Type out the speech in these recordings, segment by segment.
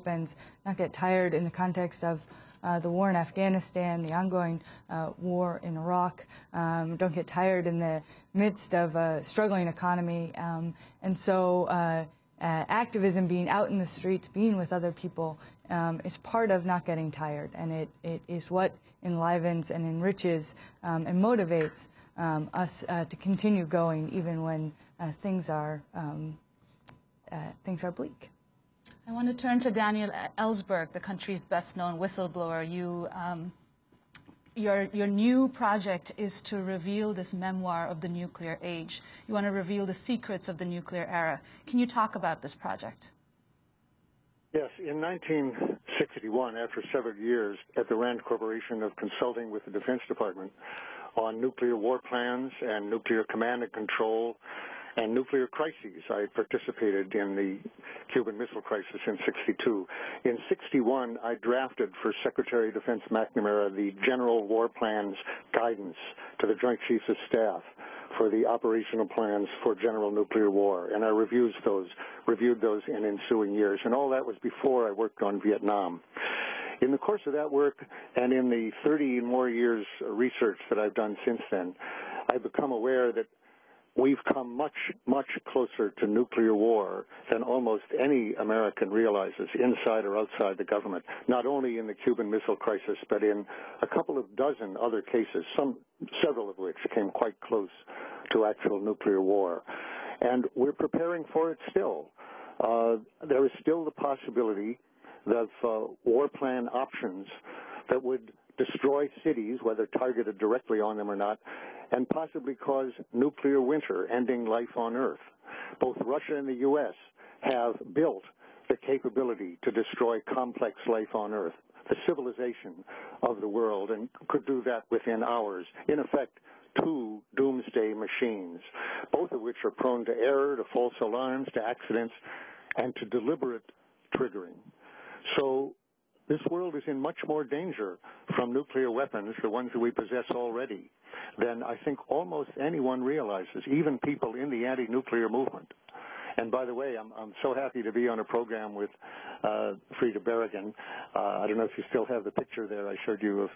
weapons, not get tired in the context of the war in Afghanistan, the ongoing war in Iraq. Don't get tired in the midst of a struggling economy. And so activism, being out in the streets, being with other people, is part of not getting tired. And it is what enlivens and enriches and motivates us to continue going even when things are bleak. I want to turn to Daniel Ellsberg, the country's best-known whistleblower. Your new project is to reveal this memoir of the nuclear age. You want to reveal the secrets of the nuclear era. Can you talk about this project? Yes. In 1961, after several years at the Rand Corporation of consulting with the Defense Department on nuclear war plans and nuclear command and control and nuclear crises, I participated in the Cuban Missile Crisis in '62. In '61, I drafted for Secretary of Defense McNamara the General War Plans Guidance to the Joint Chiefs of Staff for the operational plans for general nuclear war, and I reviewed those in ensuing years, and all that was before I worked on Vietnam. In the course of that work and in the 30 more years research that I've done since then, I've become aware that we've come much, much closer to nuclear war than almost any American realizes, inside or outside the government, not only in the Cuban Missile Crisis, but in a couple of dozen other cases, several of which came quite close to actual nuclear war. And we're preparing for it still. There is still the possibility of war plan options that would destroy cities, whether targeted directly on them or not, and possibly cause nuclear winter, ending life on Earth. Both Russia and the U.S. have built the capability to destroy complex life on Earth, the civilization of the world, and could do that within hours. In effect, two doomsday machines, both of which are prone to error, to false alarms, to accidents, and to deliberate triggering. So this world is in much more danger from nuclear weapons, the ones that we possess already, than I think almost anyone realizes, even people in the anti-nuclear movement. And by the way, I'm so happy to be on a program with Frida Berrigan. I don't know if you still have the picture there I showed you of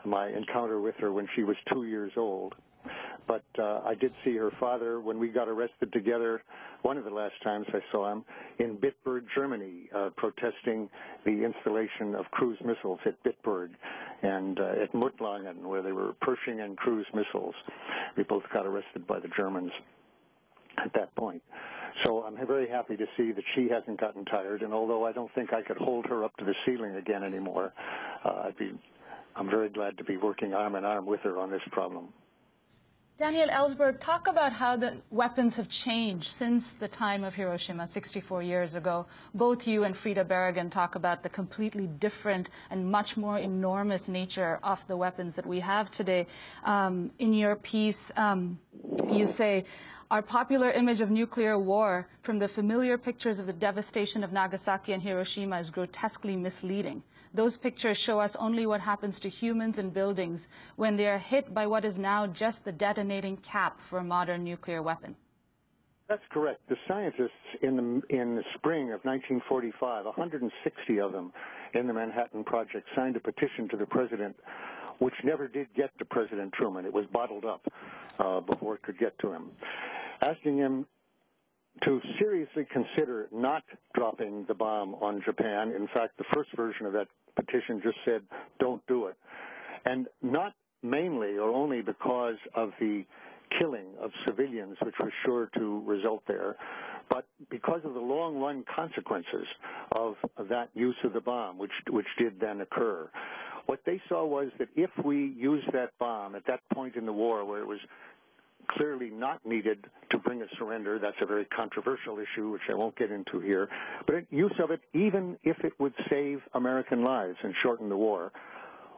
my encounter with her when she was 2 years old. But I did see her father when we got arrested together, one of the last times I saw him, in Bitburg, Germany, protesting the installation of cruise missiles at Bitburg and at Mutlangen, where they were Pershing and cruise missiles. We both got arrested by the Germans at that point. So I'm very happy to see that she hasn't gotten tired, and although I don't think I could hold her up to the ceiling again anymore, I'm very glad to be working arm in arm with her on this problem. Daniel Ellsberg, talk about how the weapons have changed since the time of Hiroshima 64 years ago. Both you and Frida Berrigan talk about the completely different and much more enormous nature of the weapons that we have today. In your piece, you say, our popular image of nuclear war from the familiar pictures of the devastation of Nagasaki and Hiroshima is grotesquely misleading. Those pictures show us only what happens to humans and buildings when they are hit by what is now just the detonating cap for a modern nuclear weapon. That's correct. The scientists in the spring of 1945, 160 of them in the Manhattan Project, signed a petition to the president, which never did get to President Truman. It was bottled up before it could get to him, asking him to seriously consider not dropping the bomb on Japan. In fact, the first version of that petition just said, don't do it. And not mainly or only because of the killing of civilians, which was sure to result there, but because of the long-run consequences of that use of the bomb, which did then occur. What they saw was that if we used that bomb at that point in the war where it was clearly not needed to bring a surrender, that's a very controversial issue, which I won't get into here, but use of it, even if it would save American lives and shorten the war,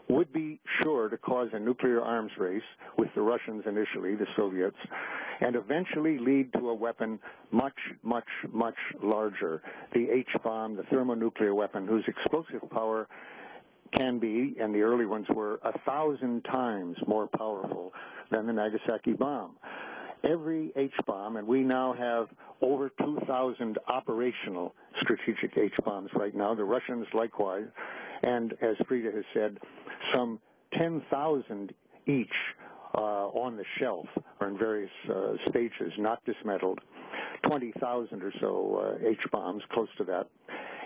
would be sure to cause a nuclear arms race with the Russians initially, the Soviets, and eventually lead to a weapon much, much, much larger, the H-bomb, the thermonuclear weapon, whose explosive power can be, and the early ones were, 1,000 times more powerful than the Nagasaki bomb. Every H-bomb, and we now have over 2,000 operational strategic H-bombs right now. The Russians likewise. And as Frida has said, some 10,000 each on the shelf or in various stages, not dismantled. 20,000 or so H-bombs, close to that.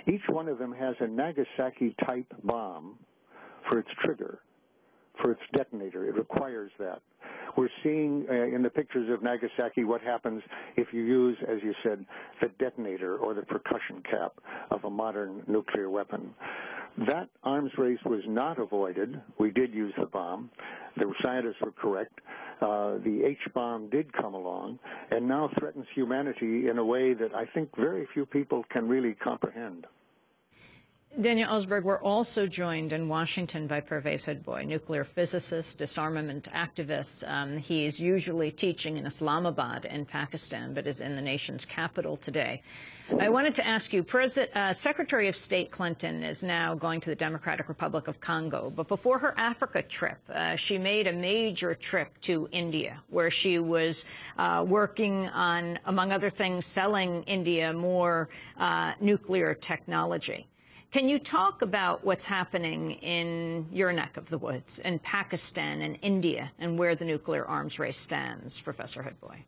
Each one of them has a Nagasaki-type bomb for its trigger, for its detonator. It requires that. We're seeing in the pictures of Nagasaki what happens if you use, as you said, the detonator or the percussion cap of a modern nuclear weapon. That arms race was not avoided. We did use the bomb. The scientists were correct. The H-bomb did come along and now threatens humanity in a way that I think very few people can really comprehend. Daniel Ellsberg, we're also joined in Washington by Pervez Hoodbhoy, nuclear physicist, disarmament activist. He's usually teaching in Islamabad in Pakistan, but is in the nation's capital today. I wanted to ask you, Secretary of State Clinton is now going to the Democratic Republic of Congo, but before her Africa trip, she made a major trip to India, where she was working on, among other things, selling India more nuclear technology. Can you talk about what's happening in your neck of the woods, in Pakistan and India, and where the nuclear arms race stands, Professor Hoodbhoy?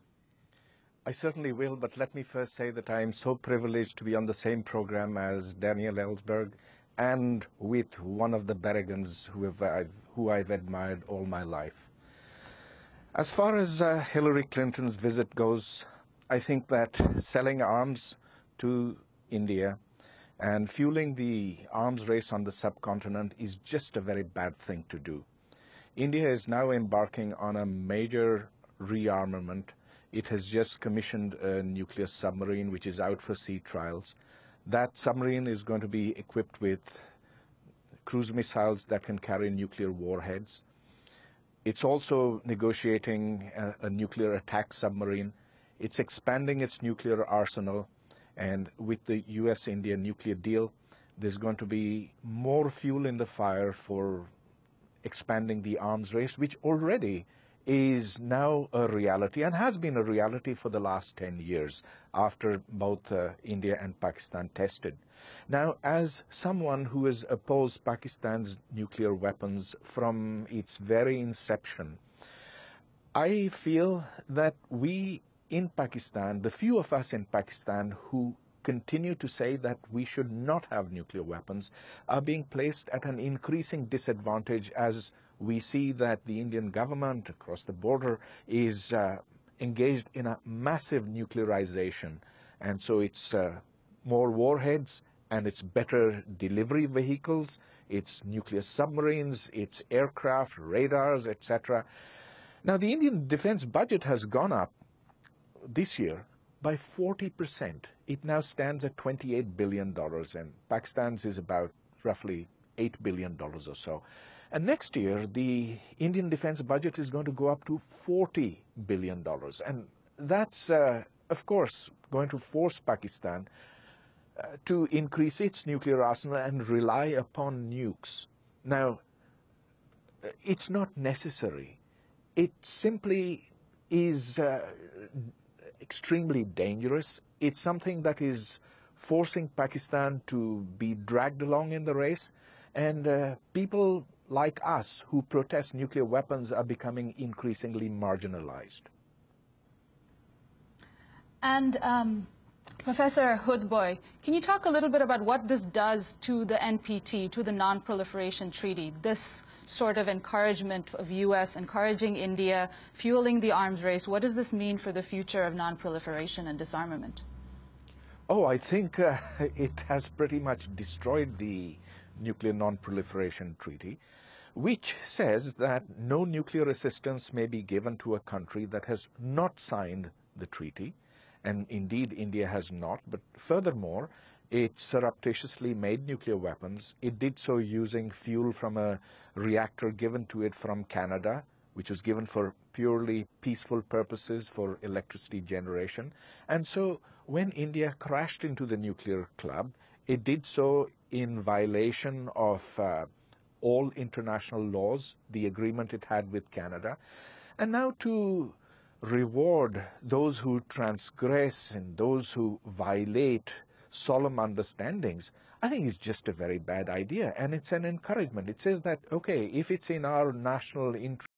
I certainly will, but let me first say that I am so privileged to be on the same program as Daniel Ellsberg and with one of the Berrigans who I've admired all my life. As far as Hillary Clinton's visit goes, I think that selling arms to India and fueling the arms race on the subcontinent is just a very bad thing to do. India is now embarking on a major rearmament. It has just commissioned a nuclear submarine which is out for sea trials. That submarine is going to be equipped with cruise missiles that can carry nuclear warheads. It's also negotiating a nuclear attack submarine. It's expanding its nuclear arsenal. And with the U.S.-India nuclear deal, there's going to be more fuel in the fire for expanding the arms race, which already is now a reality and has been a reality for the last 10 years after both India and Pakistan tested. Now, as someone who has opposed Pakistan's nuclear weapons from its very inception, I feel that we in Pakistan, the few of us in Pakistan who continue to say that we should not have nuclear weapons are being placed at an increasing disadvantage as we see that the Indian government across the border is engaged in a massive nuclearization. And so it's more warheads and it's better delivery vehicles, it's nuclear submarines, it's aircraft, radars, etc. Now, the Indian defense budget has gone up this year by 40%. It now stands at $28 billion, and Pakistan's is about roughly $8 billion or so. And next year, the Indian defense budget is going to go up to $40 billion. And that's, of course, going to force Pakistan to increase its nuclear arsenal and rely upon nukes. Now, it's not necessary. It simply is extremely dangerous. It's something that is forcing Pakistan to be dragged along in the race, and people like us who protest nuclear weapons are becoming increasingly marginalized. And Professor Hoodbhoy, can you talk a little bit about what this does to the NPT, to the Non-Proliferation Treaty, this sort of encouragement of U.S. encouraging India, fueling the arms race? What does this mean for the future of non-proliferation and disarmament? Oh, I think it has pretty much destroyed the Nuclear Non-Proliferation Treaty, which says that no nuclear assistance may be given to a country that has not signed the treaty. And indeed, India has not. But furthermore, it surreptitiously made nuclear weapons. It did so using fuel from a reactor given to it from Canada, which was given for purely peaceful purposes for electricity generation. And so when India crashed into the nuclear club, it did so in violation of all international laws, the agreement it had with Canada. And now to reward those who transgress and those who violate solemn understandings, I think is just a very bad idea. And it's an encouragement. It says that, okay, if it's in our national interest,